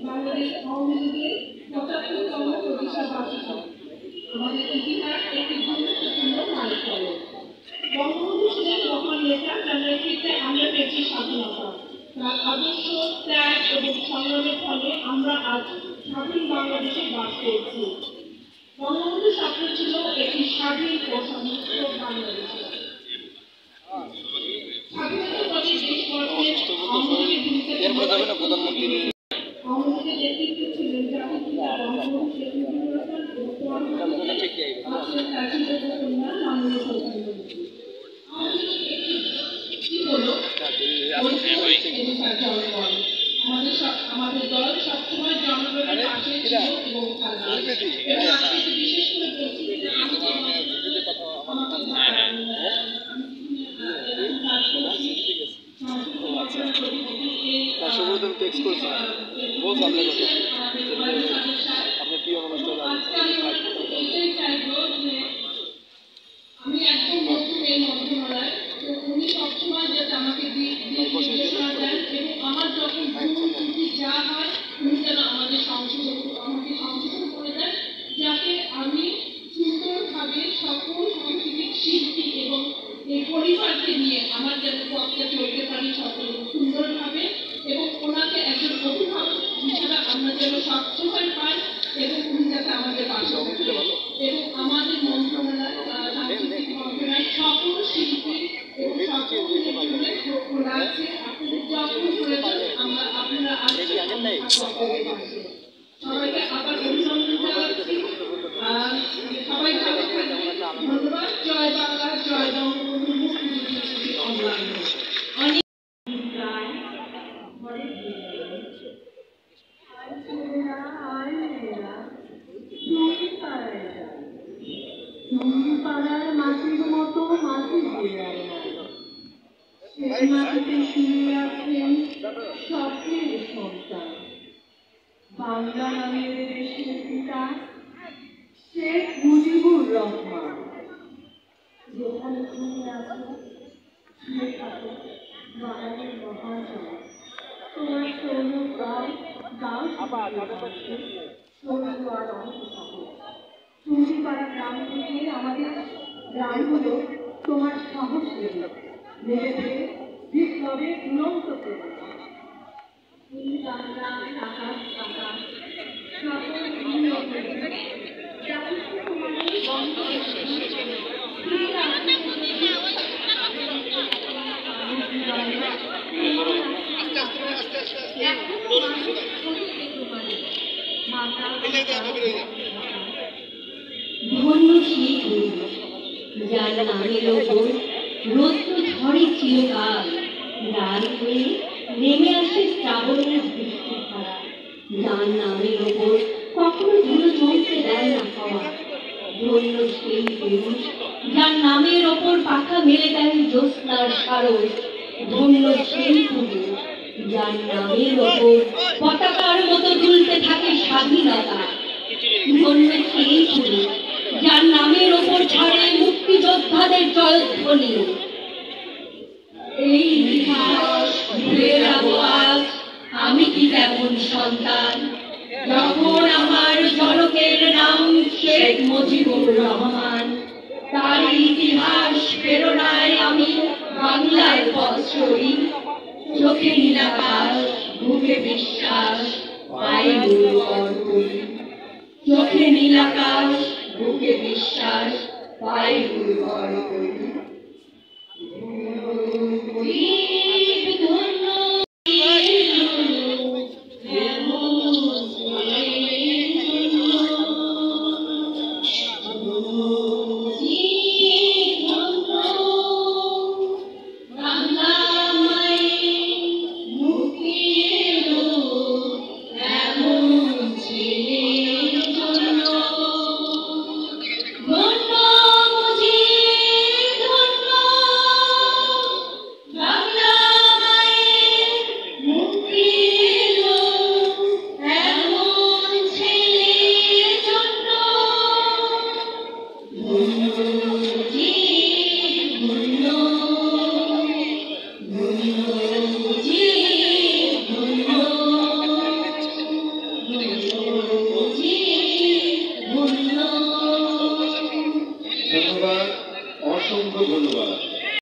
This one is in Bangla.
বাংলাদেশ আওয়ামী লীগের ৭৫তম প্রতিষ্ঠা বার্ষিকী আমাদের ইতিহাস একটি গুরুত্বপূর্ণ মাইলফলক। বঙ্গবন্ধু ছিলেন মহান নেতা, যার নেতৃত্বে আমরা পেয়েছি স্বাধীনতা। তার আদর্শ, ত্যাগ এবং সংগ্রামের ফলে আমরা আজ স্বাধীন বাংলাদেশে বাস করছি। বঙ্গবন্ধুর স্বপ্ন ছিল একটি স্বাধীন ও সমৃদ্ধ বাংলাদেশ। স্বাধীনতার পরে দেশ গঠনের আওয়ামী লীগের নেতৃত্বে ছিলেন জাতির পিতা বঙ্গবন্ধু শেখ মুজিবুর রহমান এবং পরবর্তীতে তার কন্যা মাননীয় প্রধানমন্ত্রী। কি হলো আমাদের দল সবসময় জনগণের পাশে ছিল এবং আজকে বিশেষ করে বলছি যে আমি একদম নতুন এই মন্ত্রণালয়, তো উনি সবসময় যাতে আমাকে নির্দেশনা দেন এবং আমার যখন ভুল যা হয় উনি যেন আমাকে সংশোধন করে দেন, যাতে আমি সুন্দরভাবে সকল সাংস্কৃতিক শিল্পী এবং এই পরিবারকে নিয়ে আমার যেন পথটা চলতে পারি সকল সুন্দরভাবে, এবং ওনাকে একজন অভিভাবক হিসাবে আমরা যেন সবসময় পাই এবং উনি যাতে আমাদের পাশে এবং আমাদের মন্ত্রণালয় সাংস্কৃতিক মন্ত্রণালয় সকল শিল্পী এবং সকল খোলা আছে। আপনাদের যখন প্রয়োজন আপনারা সবাইকে আবার অভিনন্দন জানাচ্ছি। সবাই ভালো থাকবেন, ধন্যবাদ। জয় বাংলা, জয় বঙ্গবন্ধু, মুক্তিযুদ্ধ অনলাইন। পাড়ার মাটির মতো মাটি সেই মাটিতে শুয়ে আছেন স্বপ্নের সন্তান, বাংলা নামের দেশের পিতা শেখ মুজিবুর রহমান। যেখানে শুয়ে আছে শুয়ে থাকে বাঙালির মহাজন। তোমার সৌর গাও গাও সৌর আর অনেক চুরিপাড়া গ্রাম থেকে আমাদের গ্রামগুলো তোমার সাহস লেগেছে বিপ্লবের উন্নত করে। আকাশ আকাশ সকল ধন্য সেই যার নামের ওপর রৌদ্র ঝড়ে চিরকাল ডাল হয়ে নেমে আসে শ্রাবণের বৃষ্টির ধারা, যার নামের ওপর কখনো ধুলো জমতে দেয় না হওয়া। ধন্য সেই পুরুষ যার নামের ওপর পাখা মেলে দেয় জ্যোৎস্নার সারস। ধন্য সেই পুরুষ যার নামের ওপর পতাকার মতো দুলতে থাকে স্বাধীনতা। ধন্য সেই পুরুষ যার নামের ওপর ছাড়ে মুক্তিযোদ্ধাদের জয়ধ্বনি। এই ইতিহাস ভুলে যাব আজ আমি কি তেমন সন্তান, যখন আমার জনকের নাম শেখ মুজিবুর রহমান। তার ইতিহাস প্রেরণায় আমি বাংলার পথ চলি। চোখে নীলাকাশ, বুকে বিশ্বাস, পায়ে দুর্বল করি। চোখে নীলাকাশ, বুকে বিশ্বাস, পায়ে দুর্বল করি। ধন্য মুজিব ধন্যবাদ, অসংখ্য ধন্যবাদ।